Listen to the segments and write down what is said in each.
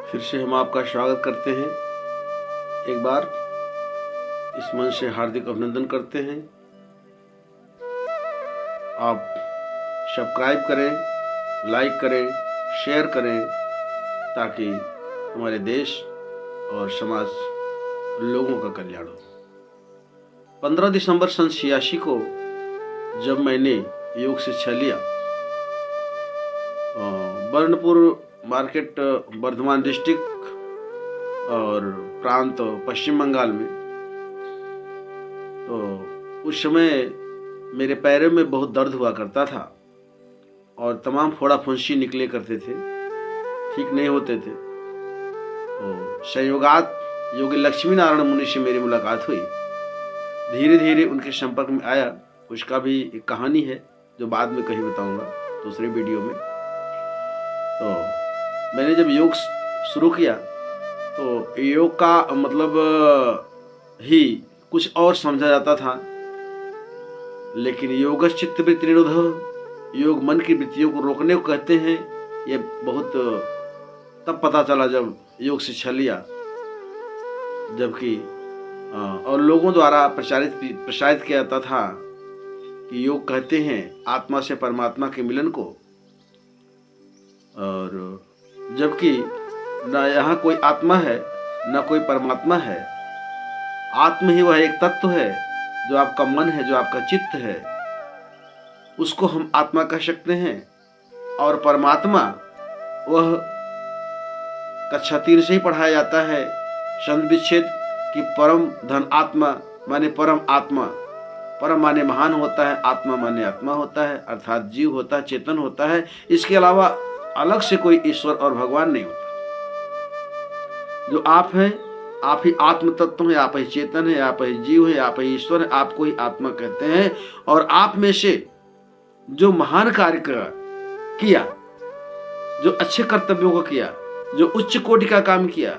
फिर से हम आपका स्वागत करते हैं। एक बार इस मंच से हार्दिक अभिनंदन करते हैं। आप सब्सक्राइब करें, लाइक करें, शेयर करें, ताकि हमारे देश और समाज लोगों का कल्याण हो। 15 दिसंबर सन 86 को जब मैंने योग शिक्षा लिया, बर्नपुर मार्केट वर्धमान डिस्ट्रिक्ट और प्रांत पश्चिम बंगाल में, तो उस समय मेरे पैरों में बहुत दर्द हुआ करता था और तमाम फोड़ा फुंसी निकले करते थे, ठीक नहीं होते थे। तो संयोगात योगी लक्ष्मी नारायण मुनि से मेरी मुलाकात हुई। धीरे धीरे उनके संपर्क में आया। उसका भी एक कहानी है जो बाद में कहीं बताऊंगा दूसरे वीडियो में। तो मैंने जब योग शुरू किया तो योग का मतलब ही कुछ और समझा जाता था, लेकिन योगश्चित्त वृत्ति निरोध, योग मन की वृत्तियों को रोकने को कहते हैं। ये बहुत तब पता चला जब योग शिक्षा लिया, जबकि और लोगों द्वारा प्रसारित किया जाता था कि योग कहते हैं आत्मा से परमात्मा के मिलन को, और जबकि न यहाँ कोई आत्मा है न कोई परमात्मा है। आत्मा ही वह एक तत्व है जो आपका मन है, जो आपका चित्त है, उसको हम आत्मा कह सकते हैं। और परमात्मा वह कक्षा 3 से ही पढ़ाया जाता है, संत विच्छेद की परम धन आत्मा माने परम आत्मा। परम माने महान होता है, आत्मा माने आत्मा होता है, अर्थात जीव होता है, चेतन होता है। इसके अलावा अलग से कोई ईश्वर और भगवान नहीं होता। जो आप हैं, आप ही आत्म तत्व है, आप ही चेतन है, आप ही जीव है, आप ही ईश्वर है, आपको ही आत्मा कहते हैं। और आप में से जो महान कार्य किया, जो अच्छे कर्तव्यों को किया, जो उच्च कोटि का काम किया,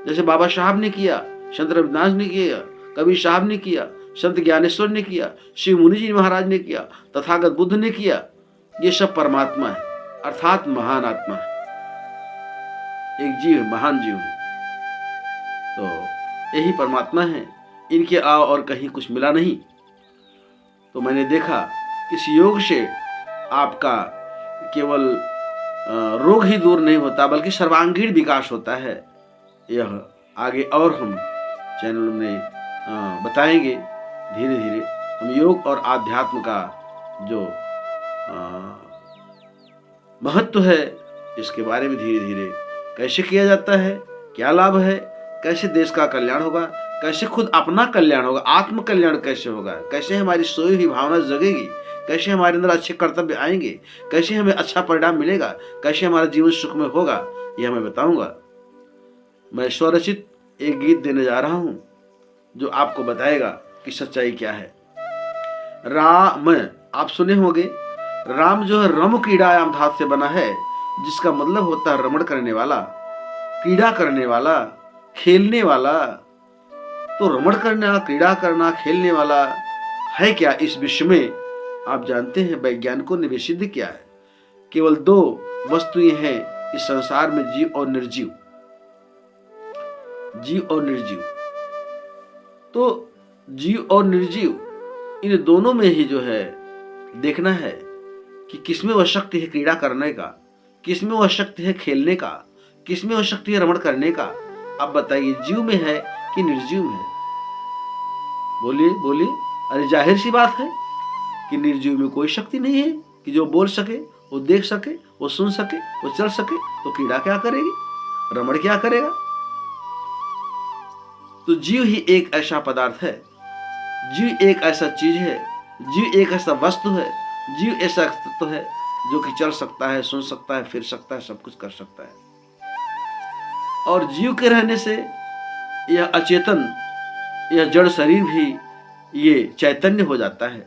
जैसे बाबा साहब ने किया, संत रविदास ने किया, कबीर साहब ने किया, संत ज्ञानेश्वर ने किया, शिव मुनि जी महाराज ने किया, तथागत बुद्ध ने किया, ये सब परमात्मा है, अर्थात महान आत्मा है, एक जीव है, महान जीव है। तो यही परमात्मा है, इनके अलावा और कहीं कुछ मिला नहीं। तो मैंने देखा इस योग से आपका केवल रोग ही दूर नहीं होता, बल्कि सर्वांगीण विकास होता है। यह आगे और हम चैनल में बताएंगे। धीरे धीरे हम योग और आध्यात्म का जो महत्व है, इसके बारे में धीरे धीरे कैसे किया जाता है, क्या लाभ है, कैसे देश का कल्याण होगा, कैसे खुद अपना कल्याण होगा, आत्म कल्याण कैसे होगा, कैसे हमारी सोई हुई भावना जगेगी, कैसे हमारे अंदर अच्छे कर्तव्य आएंगे, कैसे हमें अच्छा परिणाम मिलेगा, कैसे हमारा जीवन सुख में होगा, यह मैं बताऊंगा। मैं स्वरचित एक गीत देने जा रहा हूं जो आपको बताएगा कि सच्चाई क्या है। राम, आप सुने होंगे, राम जो है रम क्रीड़ायाम धातु से बना है, जिसका मतलब होता है रमण करने वाला, क्रीड़ा करने वाला, खेलने वाला। तो रमण करना, क्रीड़ा करना, खेलने वाला है क्या इस विश्व में? आप जानते हैं वैज्ञानिकों ने भी सिद्ध किया है, केवल 2 वस्तुएं हैं इस संसार में, जीव और निर्जीव। जीव और निर्जीव। तो जीव और निर्जीव, इन दोनों में ही जो है देखना है कि किसमें वह शक्ति है क्रीड़ा करने का, किसमें वह शक्ति है खेलने का, किसमें वह शक्ति है रमण करने का। अब बताइए, जीव में है कि निर्जीव में है? बोलिए बोलिए। अरे जाहिर सी बात है कि निर्जीव में कोई शक्ति नहीं है कि जो बोल सके, वो देख सके, वो सुन सके, वो चल सके। तो क्रीड़ा क्या करेगी, रमण क्या करेगा? तो जीव ही एक ऐसा पदार्थ है, जीव एक ऐसा चीज है, जीव एक ऐसा वस्तु है, जीव ऐसा तत्व है जो कि चल सकता है, सुन सकता है, फिर सकता है, सब कुछ कर सकता है। और जीव के रहने से यह अचेतन, यह जड़ शरीर भी ये चैतन्य हो जाता है।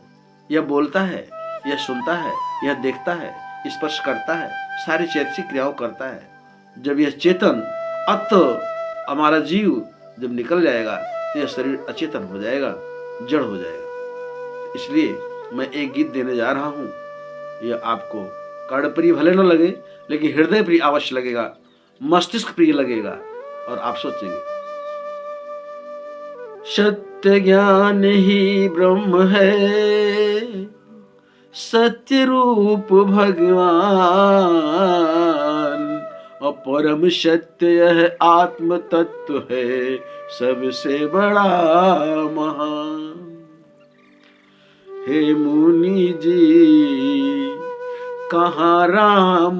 यह बोलता है, यह सुनता है, यह देखता है, स्पर्श करता है, सारी चैतसिक क्रियाओं करता है। जब यह चेतन हमारा जीव जब निकल जाएगा तो यह शरीर अचेतन हो जाएगा, जड़ हो जाएगा। इसलिए मैं एक गीत देने जा रहा हूं। यह आपको कर्णप्रिय भले न लगे, लेकिन हृदय प्रिय अवश्य लगेगा। मस्तिष्क प्रिय लगेगा और आप सोचेंगे सत्य ज्ञान ही ब्रह्म है, सत्य रूप भगवान, और परम सत्य यह आत्म तत्व है, सबसे बड़ा महान। हे मुनि जी कहाँ राम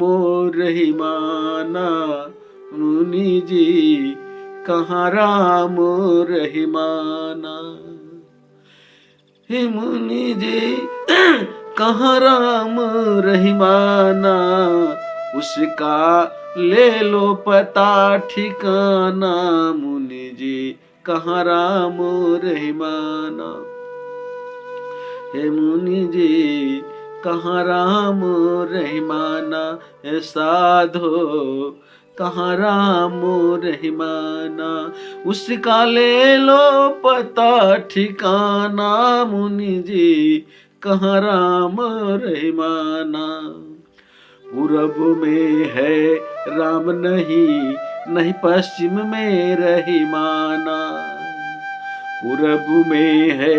रहीमाना, मुनि जी कहाँ राम रहीमाना। हे मुनि जी कहाँ राम रहीमाना, उसका ले लो पता ठिकाना, मुनि जी कहाँ राम रहीमाना। हे मुनि जी कहाँ राम रहीमाना, हे साधो कहाँ राम रहीमाना, उसका ले लो पता ठिकाना, मुनि जी कहाँ राम रहीमाना। पूरब में है राम नहीं, नहीं पश्चिम में रहीमाना, पूरब में है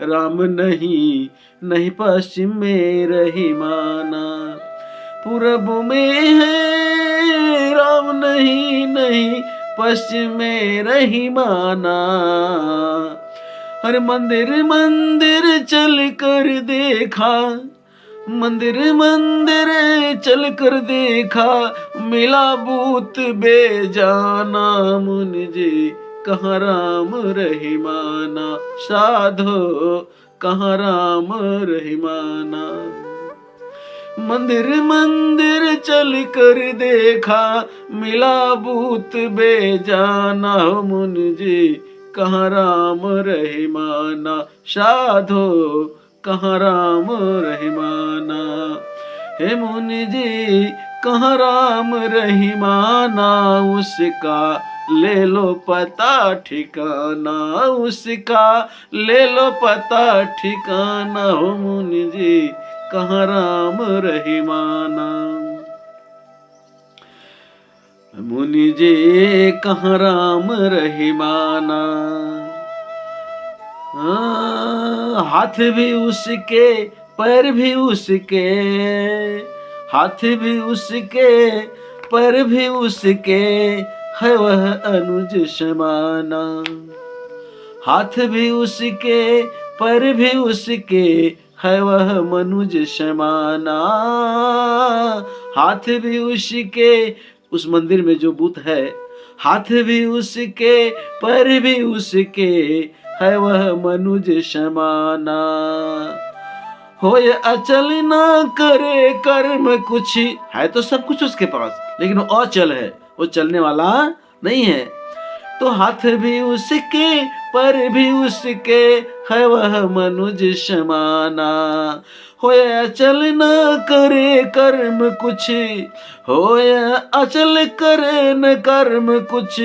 राम नहीं, नहीं पश्चिम में रहीमाना, पूरब में है राम नहीं, नहीं पश्चिम में रहीमाना। हर मंदिर मंदिर चल कर देखा, मंदिर मंदिर चल कर देखा, मिला बूत बेजाना, मुनि जी कहाँ राम रहीमाना, साधो कहाँ राम रहीमाना। मंदिर मंदिर चल कर देखा, मिला बूत बेजाना, मुनि जी कहाँ राम रहीमाना, साधो कहाँ राम रहीमाना। हे मुनि जी कहाँ राम रहीमाना, उसका ले लो पता ठिकाना, उसका ले लो पता ठिकाना, हो मुनि जी कहाँ राम रहीमाना। मुनि जी कहाँ राम रहीमाना। हाथ भी उसके पैर भी उसके, हाथ भी उसके पैर भी उसके, है वह अनुज समाना। हाथ भी उसके पैर भी उसके, है वह मनुज समाना। हाथ भी उसके, उस मंदिर में जो बूत है, हाथ भी उसके पैर भी उसके, है वह मनुज समाना। होय अचल ना करे कर्म कुछ, है तो सब कुछ उसके पास, लेकिन वो अचल है, वो चलने वाला नहीं है। तो हाथ भी उसके पर भी उसके, है वह मनुज समाना। होय अचल न करे कर्म कुछ, होय अचल करे न कर्म कुछ,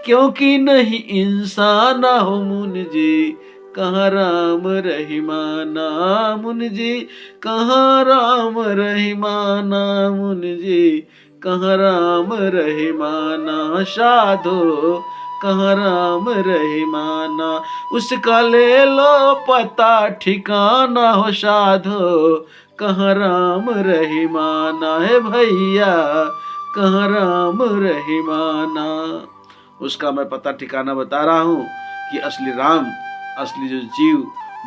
क्योंकि नहीं इंसान हो मुनि जी कहाँ राम रहीमाना। मुनि जी कहाँ राम रहीमाना, मुनि जी कहाँ राम रहीमाना। साधो कहाँ राम रहीमाना, उसका ले लो पता ठिकाना, हो साधो कहाँ राम रहीमाना। है भैया कहाँ राम रहीमाना। उसका मैं पता ठिकाना बता रहा हूँ कि असली राम, असली जो जीव,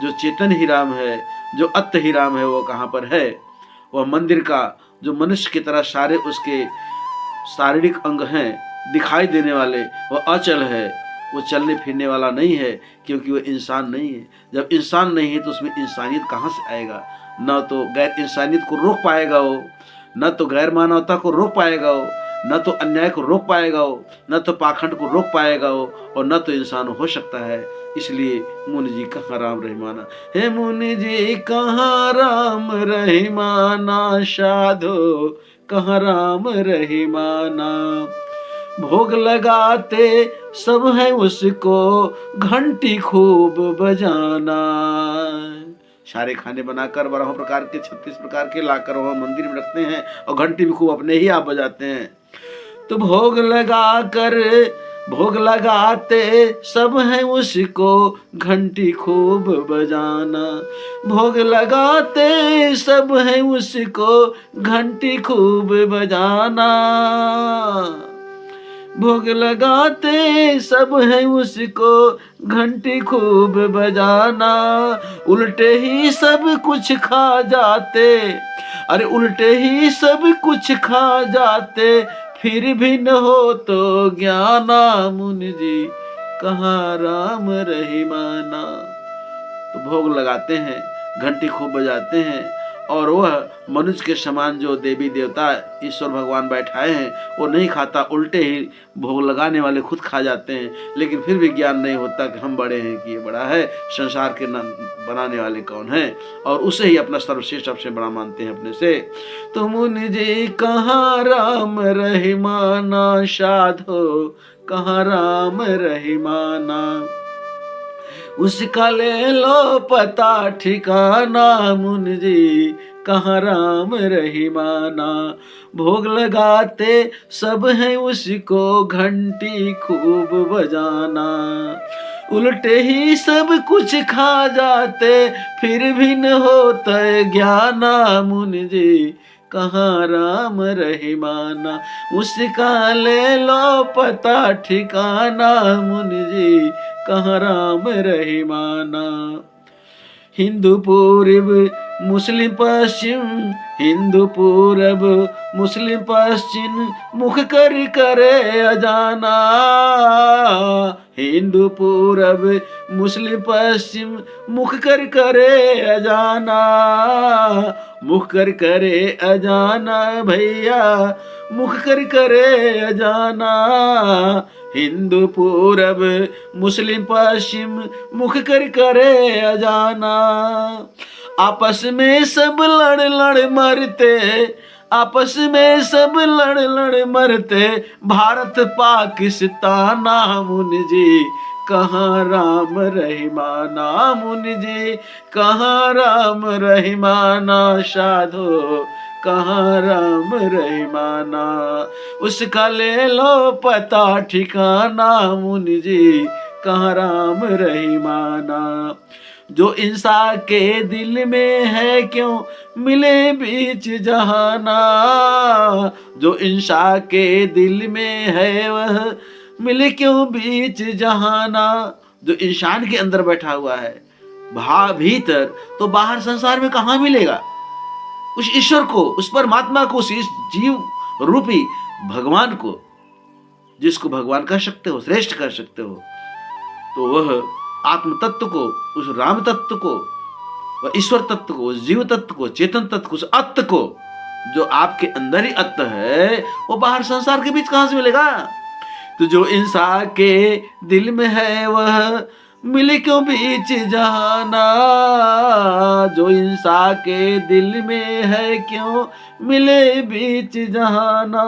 जो चेतन ही राम है, जो अत्त ही राम है, वो कहाँ पर है। वह मंदिर का जो मनुष्य की तरह सारे उसके शारीरिक अंग हैं दिखाई देने वाले, वह अचल है, वो चलने फिरने वाला नहीं है, क्योंकि वो इंसान नहीं है। जब इंसान नहीं है तो उसमें इंसानियत कहाँ से आएगा। न तो गैर इंसानियत को रोक पाएगा वो, न तो गैर मानवता को रोक पाएगा वो, न तो अन्याय को रोक पाएगा वो, न तो पाखंड को रोक पाएगा वो, और न तो इंसान हो सकता है। इसलिए मुनि जी कहाँ राम रहीमाना। हे मुनि जी कहाँ राम रहीमाना, साधो कहाँ राम रहीमाना। भोग लगाते सब है उसको, घंटी खूब बजाना। सारे खाने बनाकर 12 प्रकार के 36 प्रकार के लाकर वहाँ मंदिर में रखते हैं, और घंटी भी खूब अपने ही आप बजाते हैं। तो भोग लगाते सब हैं उसको घंटी खूब बजाना। भोग लगाते सब हैं उसको घंटी खूब बजाना। भोग लगाते सब हैं उसको घंटी खूब बजाना। उल्टे ही सब कुछ खा जाते, अरे उल्टे ही सब कुछ खा जाते, फिर भी न हो तो ज्ञाना। मुनि जी कहाँ राम रहीमाना। तो भोग लगाते हैं, घंटी खूब बजाते हैं, और वह मनुष्य के समान जो देवी देवता ईश्वर भगवान बैठाए हैं वो नहीं खाता, उल्टे ही भोग लगाने वाले खुद खा जाते हैं। लेकिन फिर भी ज्ञान नहीं होता कि हम बड़े हैं, कि ये बड़ा है, संसार के बनाने वाले कौन है, और उसे ही अपना सर्वश्रेष्ठ सबसे बड़ा मानते हैं अपने से। तो मुनि जी कहाँ राम रहीमाना, साधो कहाँ राम रहीमाना। उसका ले लो पता ठिकाना। मुनि जी कहाँ राम रहीमाना। भोग लगाते सब हैं उसको घंटी खूब बजाना। उल्टे ही सब कुछ खा जाते, फिर भी न होता ज्ञाना। मुनि जी कहाँ राम रहीमाना। उसका ले लो पता ठिकाना। मुनि जी कहाँ राम रहीमाना। हिंदू पूर्व मुस्लिम पश्चिम, हिंदू पूरब मुस्लिम पश्चिम, मुख कर करे अजाना। हिंदू पूरब मुस्लिम पश्चिम, मुख कर करे अजाना। मुख कर करे अजाना भैया, मुख कर करे अजाना। हिंदू पूरब मुस्लिम पश्चिम, मुख कर करे अजाना। आपस में सब लड़ लड़ मरते, आपस में सब लड़ लड़ मरते, भारत पाकिस्तान। मुनि जी कहाँ राम रहीमाना। मुनि जी कहाँ राम रहीमाना। साधो कहाँ राम रहीमाना। उसका ले लो पता ठिकाना। मुनि जी कहाँ राम रहीमाना। जो इंसान के दिल में है क्यों मिले बीच जहाना। जो इंसान के दिल में है वह मिले क्यों बीच जहाना। जो इंसान के अंदर बैठा हुआ है भीतर, तो बाहर संसार में कहाँ मिलेगा। उस ईश्वर को, उस परमात्मा को, उस जीव रूपी भगवान को, जिसको भगवान कह सकते हो, श्रेष्ठ कर सकते हो, तो वह आत्म तत्व को, उस राम तत्व को, वह ईश्वर तत्व को, उस जीव तत्व को, चेतन तत्व को, उस अत्त को, जो आपके अंदर ही अत्त है, वो बाहर संसार के बीच कहां से मिलेगा। तो जो इंसान के दिल में है वह मिले क्यों बीच जहाना। जो इंसान के दिल में है क्यों मिले बीच जहाना।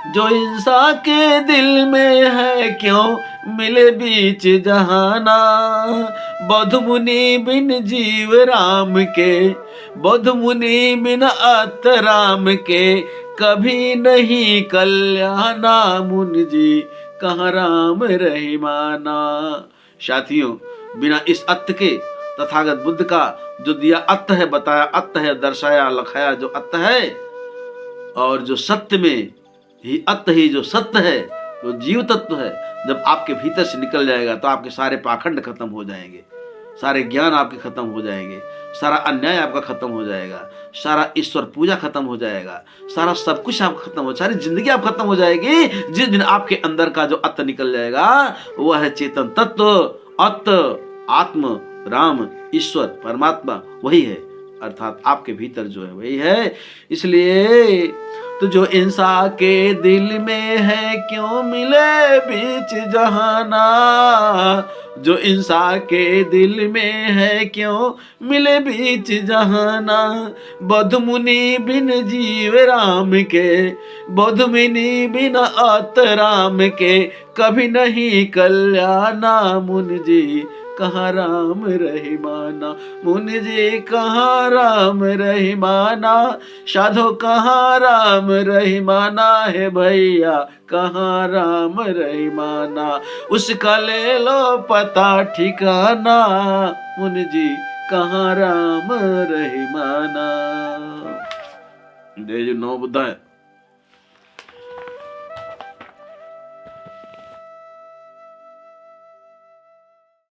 जो इंसान के दिल में है क्यों मिले बीच जहाना। बौद्ध मुनि बिन जीव राम के, बौद्ध मुनि बिन अत राम के, कभी नहीं कल्याणा। मुनि जी कहाँ राम रहीमाना। साथियों, बिना इस अत्त के, तथागत बुद्ध का जो दिया अत्त है, बताया अत्त है, दर्शाया लखाया जो अत्त है, और जो सत्य में ही अत्त ही जो सत्य है, जो जीव तत्व है, जब आपके भीतर से निकल जाएगा तो आपके सारे पाखंड खत्म हो जाएंगे, सारे ज्ञान आपके खत्म हो जाएंगे, सारा अन्याय आपका खत्म हो जाएगा, सारा ईश्वर पूजा खत्म हो जाएगा, सारा सब कुछ आप खत्म हो, सारी जिंदगी आप खत्म हो जाएगी। जिस दिन आपके अंदर का जो अत्त निकल जाएगा वह है चेतन तत्व, अत्त, आत्म, राम, ईश्वर, परमात्मा, वही है, अर्थात आपके भीतर जो है वही है। इसलिए तो जो इंसान के दिल में है क्यों मिले बीच जहाना। जो इंसान के दिल में है क्यों मिले बीच जहाना। बौद्ध मुनि बिन जीव राम के, बौद्ध मुनि बिन अत राम के, कभी नहीं कल्याणा। मुनि जी कहाँ राम रहीमाना। मुनि जी कहाँ राम रहीमाना, साधो कहाँ राम रहीमाना है भैया, कहाँ राम रहीमाना। उसका ले लो पता ठिकाना, मुनि जी कहाँ राम रहीमाना। जय जो नौ बुद्धा है।